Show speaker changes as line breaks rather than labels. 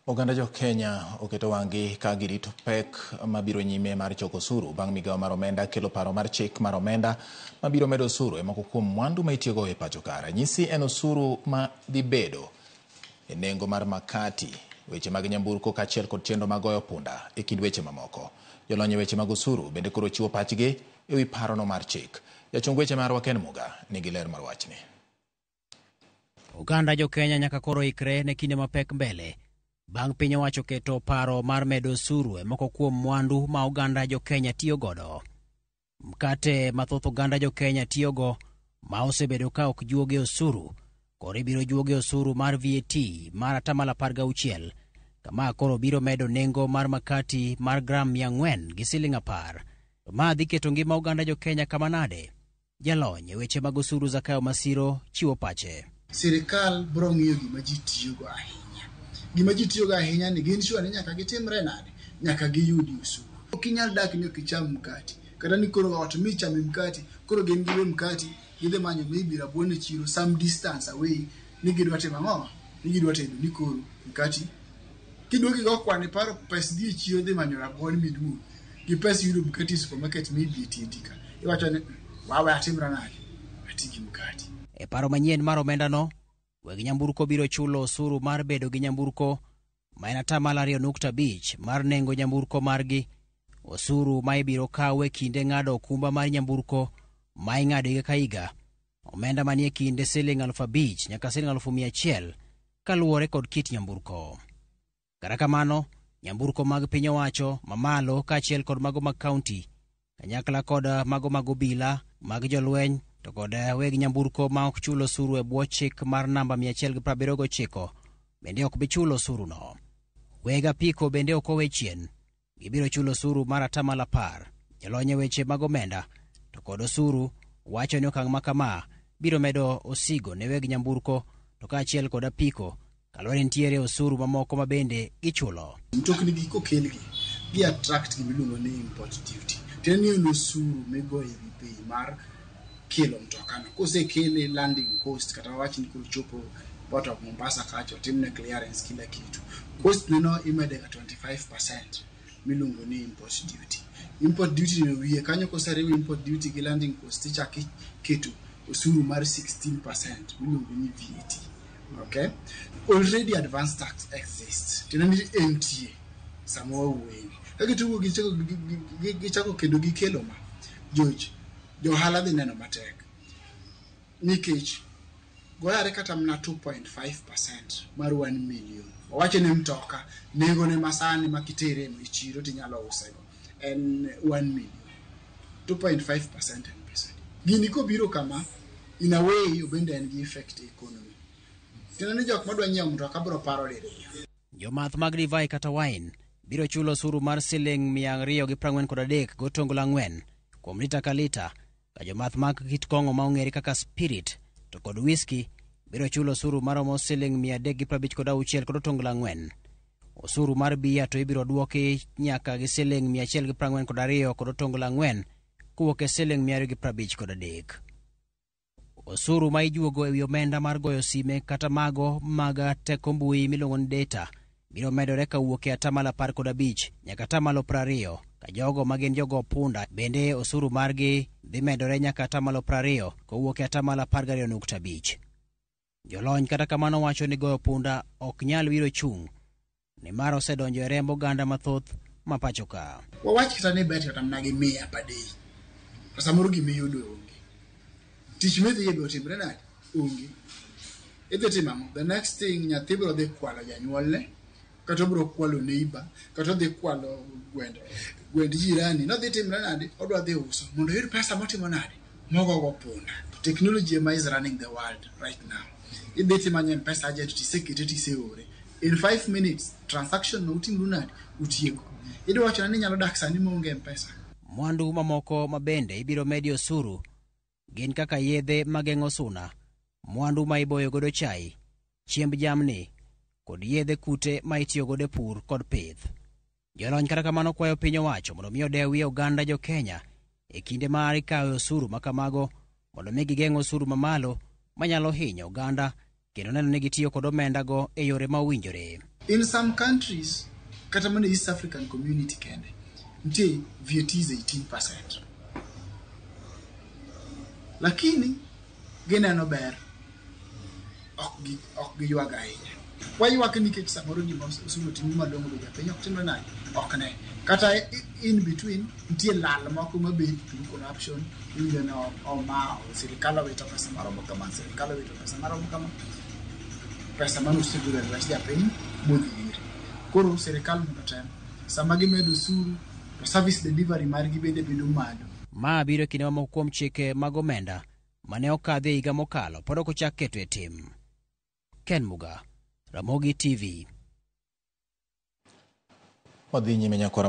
Oganda jo Kenya oketo wang'i ka girito pek mabiro nyime mar choko osuru bang' migawo mar omenda kelo paro mar chik mar omenda mabiro medo osuru e moko kuom mwandu ma itiyogo e pacho ka. Ranyisi en osuru ma dhi bedo e nengo mar makati, weche mag nyamburko kaachiel kod chenro mag goyo punda e kind weche mamoko. Jolony e weche mag osuru bende koro chiwo pachgi e wi parono mar chik. Jachung weche marwa Ken Muga nigi ler mar wachni.
Oganda jo Kenya nyaka koro ikre ne kinde mapek mbele bang' piny owacho keto paro mar medo osuru e moko kuom mwandu ma oganda jo Kenya tiyo godo. Mkate mathoth oganda jo Kenya tiyogo ma osebedo ka ok juoge osuru, koro ibiro juoge osuru mar VAT mar 16%, kama koro biro medo nengo mar makati mar gram 400 gi siling 10. Ma dhi keto ngima oganda jo Kenya kama nade? Jalony e weche mag osuru Zakayo Masiro chiwo pache.
Sirikal biro ng'iyo gima ji tiyogo ahinya. Gima ji tiyogo ahinya ni gin sure ni nyaka gitimre nade, nyaka giyudi osuru. Ok inyal dak ni ok icham mkati, kata ni koro ot mi cham mkati, koro gin giwe mkati, gidhi manyo maybe rabuon e chiro some distance away, ni gidwa timo ang'o, ni gidwa tedo ni koro mkati. Kiduogi go kwani paro pes dhi e chiro dhi manyo rabuon miduo, gi pes yudo mkati supermarket maybe etika. Iwacho ni wawe atimra nade, atigi mkati.
E paro manyien mar omendano, weg nyamburko biro chulo osuru mar bedo gi nyamburko ma en 2.5% mar nengo nyamburko margi, osuru ma ibiro kaw e kinde ng'ado okumba mar nyamburko ma ing'ado higa ka higa, omenda manie kinde siling 5,000 nyaka siling 100,000 kaluwore kod kit nyamburko. Kata kamano, nyamburko mag piny owacho mamalo kaachiel kod mago mag kaunti, kanyakla kod mago mag obila, mag jolweny, to kod weg nyamburko ma ok chulo osuru e bwo chik mar namba 179 bende ok bi chulo osuru no. Weg apiko bende ok owe chien, gibiro chulo osuru mar 10%. Jolony e weche mag omenda to kod osuru wacho ni okang' ma kama biro medo osigo ne weg nyamburko to kaachiel kod apiko, kaluwore nitiere osuru mamoko ma bende gichulo.
Mtokni gi kokelgi gi attract gimiluongo ni import duty. Tieni en osuru migo e wi bei mar kilo mtokano. Kosekele landing cost kata wach ni koro chopo port of Mombasa kacho timne clearance kila kitu. Cost nino imede ka 25% miluongo ni import duty. Import duty ni wiye kanyo kosarewe import duty gi landing cost ichaki keto osuru mar 16% miluongo ni VAT. Okay? Already advanced tax exists. Tinani NTA samoa uweni. Kagitugo gichako kedo gi kelo ma George johala dhi neno matek. Nikech goyare kata mna 2.5% mar 1 million. Wache ni mtoka nengo ne masani makitere e chiro tinyalo usego en 1 million. 2.5% en pesa. Gini ko biro kama in a way obende en gi effect economy. Tinani jok madwa nyiewo mtoka biro paro diriyo.
Jomath mag divai kata wine biro chulo osuru mar siling 243 gotongola 4 kuom lita ka lita, ka jomath mag kit kong'o ma ong'ere kaka spirit to kod whisky biro chulo osuru maromo siling 356 gotongola 4. Osuru mar bia to ibiro duoki nyaka gi siling 142 gotongola 4 kuwuok e siling 253. Osuru ma ijuogo e wi omenda mar goyo sime kata mago mag teko mbui miluongo ni data biro medore kawuok e 15% nyaka 20%, ka jogo magin jogo punda bende osuru margi dhi medore nyaka 20% kawuok e 12.5%. Jolony kata kamano wacho ni goyo punda ok nyal wiro chung' ni mar osedonjo e rembo oganda mathoth ma pacho ka.
Wawach kata ni bet kata mnagi 100 per day. Kasa moro gimiyudo onge. Tich medhi yebe otimre nade? Onge. Idhi timamo. The next thing nyathi biro dhi kwalo janyuolne, kata biro kwalo neighbor, kata dhi kwalo gwend jirani. No dhi timre nade? Odwa dhi uso. Mondo yud pesa motimo nade? Mogo go punda. Technology is running the world right now. Idhi timanye pesa agent tisekete tiseore. In 5 minutes transaction no utimru nade? Utieko. Idhi wacho ni nyalo dak sani monge pesa.
Mwandu mamoko mabende ibiro medi osuru gin kaka yedhe mageng'o suna, mwandu ma iboyo godo chai, chiemb jamni kod yedhe kute ma itiyo godo e pur kod pith. Jolony kata kamano kwayo piny owacho mondo mi odewi oganda jo Kenya e kinde ma ikawo osuru makamago mondo mi gigeng' osuru mamalo manyalo hinyo oganda kendo neno ni gitiyo kod omenda go e yore ma owinjore.
In some countries, kata mana East African community kende, ntie VAT is 18%. Lakini, gina no ber, ok gi yuaga ahinya. Wayuak nikech samoro gima osuru timo malongo be japiny ok timre nade, ok ne. Kata in between, ntie lal moko mabet through corruption, winjo na oma, sirikal owito pesa maromo kama, sirikal owito pesa maromo kama, pesa mano osegolo e lwet japiny modhi ire. Koro sirikal mondo tem, sama gimedo osuru, to service delivery margi bende bedo malo.
Ma biro kinde mamoko kuom chike mag omenda mane okadhi e higa mokalo pod ok ochak keto e tim. Ken Muga, Ramogi TV.
Wadhi nyime nyakora